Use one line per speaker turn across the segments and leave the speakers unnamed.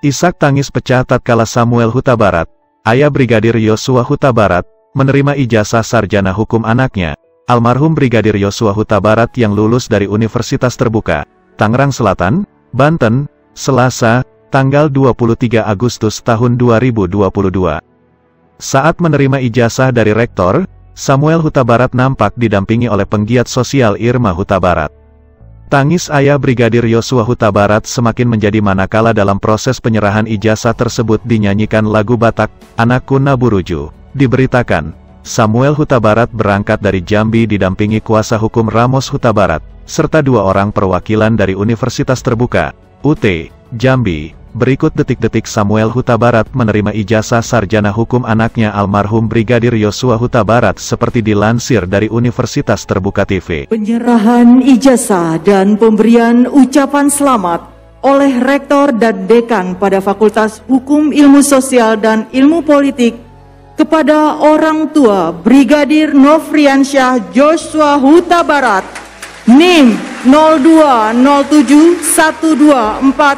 Isak tangis pecah tatkala Samuel Huta Barat, ayah Brigadir Yosua Huta Barat, menerima ijazah sarjana hukum anaknya, almarhum Brigadir Yosua Huta Barat yang lulus dari Universitas Terbuka, Tangerang Selatan, Banten, Selasa, tanggal 23 Agustus tahun 2022. Saat menerima ijazah dari rektor, Samuel Huta Barat nampak didampingi oleh penggiat sosial Irma Huta Barat. Tangis ayah Brigadir Yosua Huta Barat semakin menjadi manakala dalam proses penyerahan ijazah tersebut dinyanyikan lagu Batak, Anakku Naburuju. Diberitakan, Samuel Huta Barat berangkat dari Jambi didampingi kuasa hukum Ramos Huta Barat, serta 2 orang perwakilan dari Universitas Terbuka, UT, Jambi. Berikut detik-detik Samuel Huta Barat menerima ijazah sarjana hukum anaknya almarhum Brigadir Yosua Huta Barat seperti dilansir dari Universitas Terbuka TV.
Penyerahan ijazah dan pemberian ucapan selamat oleh Rektor dan Dekan pada Fakultas Hukum Ilmu Sosial dan Ilmu Politik kepada orang tua Brigadir Nofriansyah Joshua Huta Barat, NIM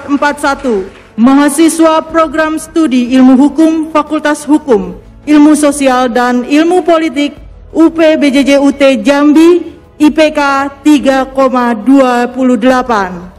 0207124441. Mahasiswa Program Studi Ilmu Hukum Fakultas Hukum, Ilmu Sosial dan Ilmu Politik UPBJJ UT Jambi, IPK 3,28.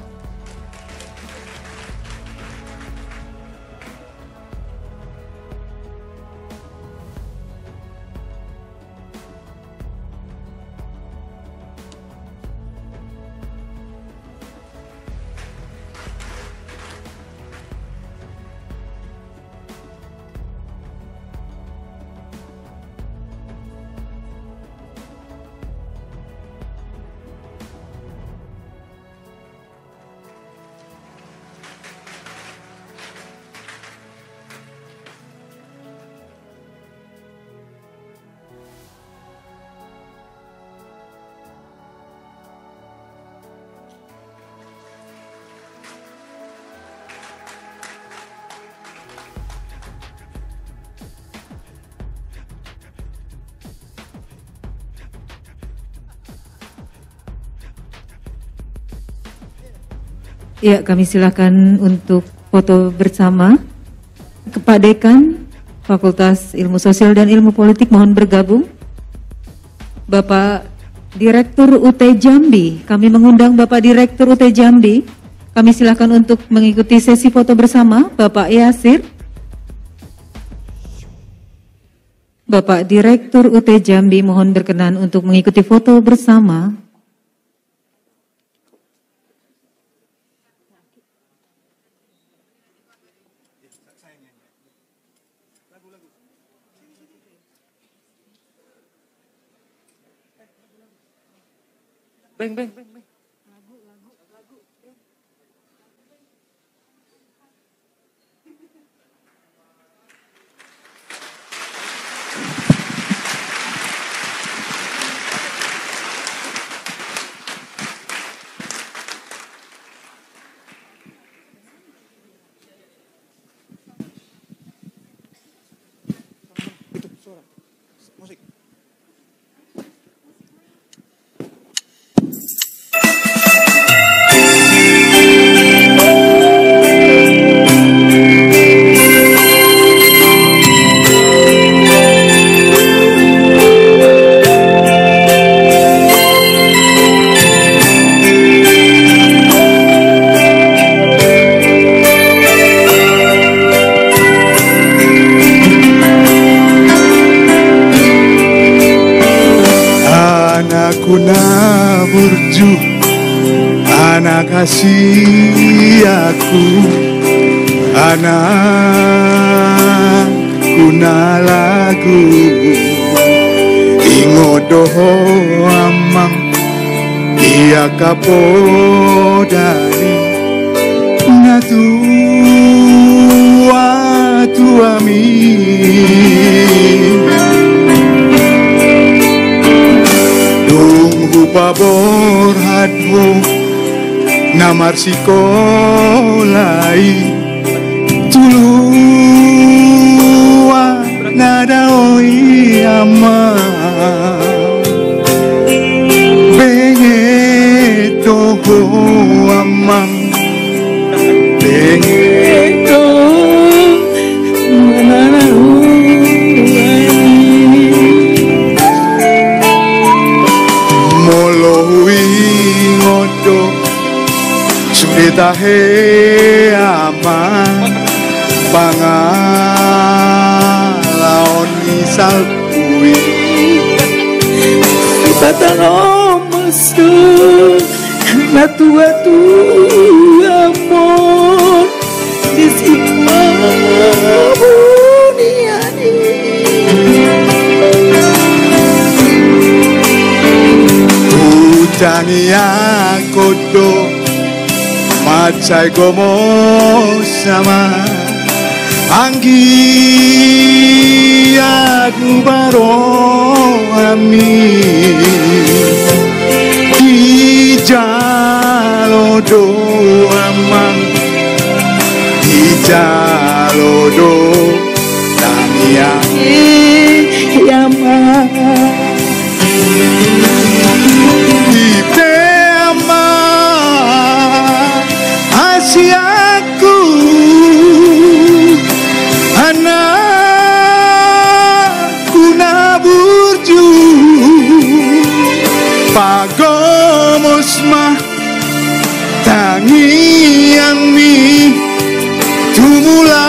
Ya, kami silakan untuk foto bersama. Pak Dekan Fakultas Ilmu Sosial dan Ilmu Politik mohon bergabung. Bapak Direktur UT Jambi, kami mengundang Bapak Direktur UT Jambi. Kami silakan untuk mengikuti sesi foto bersama. Bapak Yasir. Bapak Direktur UT Jambi mohon berkenan untuk mengikuti foto bersama.
Beng. Itu suara musik.
Anakku Naburju, anak kasih aku, anakku nalagu, ingodoho amang, iya kapodari, natua tuami. Pabor hadwo namar sikolai tulua nadaoi ama bengeto amang bengeto sudah tahe aman pangalaon misal kui
Batang omasun Natu-atu amon Disikma buniani
Utania kodo Macai gomo sama Anggi adu baro amin Di jalodo amang Di jalodo Tania
Yamang
Di tema Asiaku Anakku naburju Pagomos mah Tangi yang mi Tumula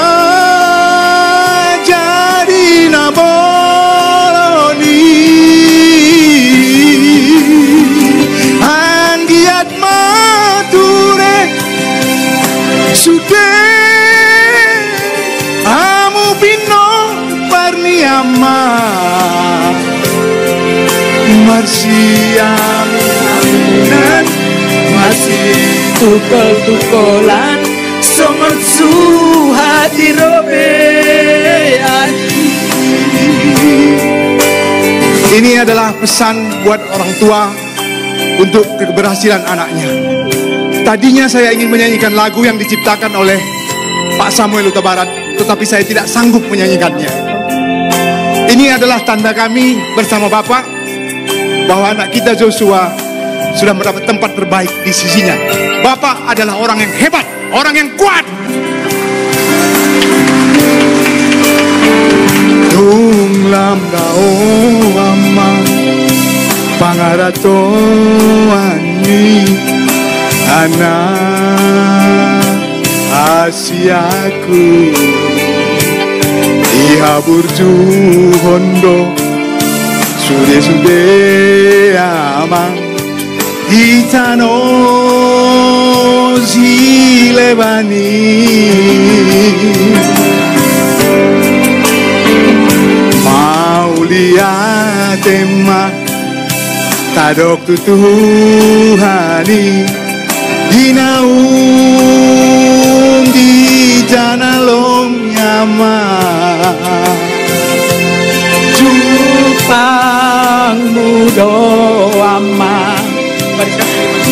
jadi naboloni Anggiat mature Sude Amu pino parniama Marsiaminan
Masih tukol-tukolan Somon suhati robean
Ini adalah pesan buat orang tua untuk keberhasilan anaknya. Tadinya saya ingin menyanyikan lagu yang diciptakan oleh Pak Samuel Huta Barat, tetapi saya tidak sanggup menyanyikannya. Ini adalah tanda kami bersama Bapak bahwa anak kita Joshua sudah mendapat tempat terbaik di sisinya. Bapak adalah orang yang hebat, orang yang kuat. Tunglam dao ama pangarato ani anak Asiaku ihaburju hondo sude ama itano zilebani lihat emak tadok tutuhani dinaung di janalong nyama
Jupang mudo ama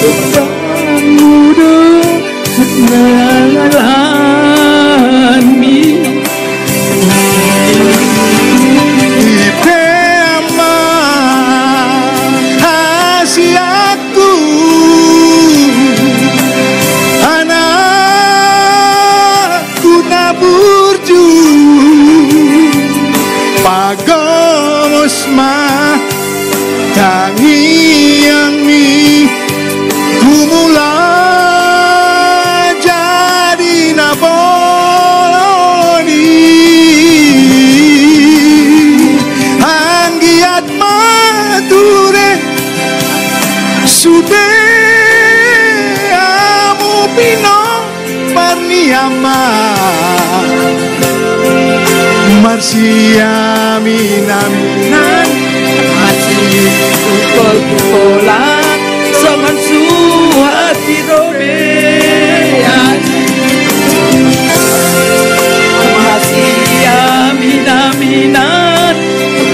Jupang mudo nalami
Asiaku anakku naburju pagomos mah tangi yang mi kumula jadi naboloni anggiat mature sude amu pino parniama marsiaminaminan
Masih tukol-tukolan Somon suhati robean Masih amin-aminan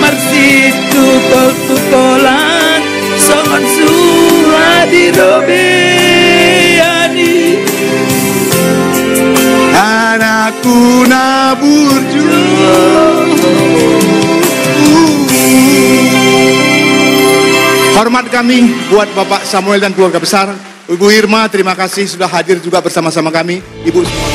Masih tukol-tukolan Somon suhati robean
anakku naburju Hormat kami buat Bapak Samuel dan keluarga besar. Ibu Irma, terima kasih sudah hadir juga bersama-sama kami. Ibu semua.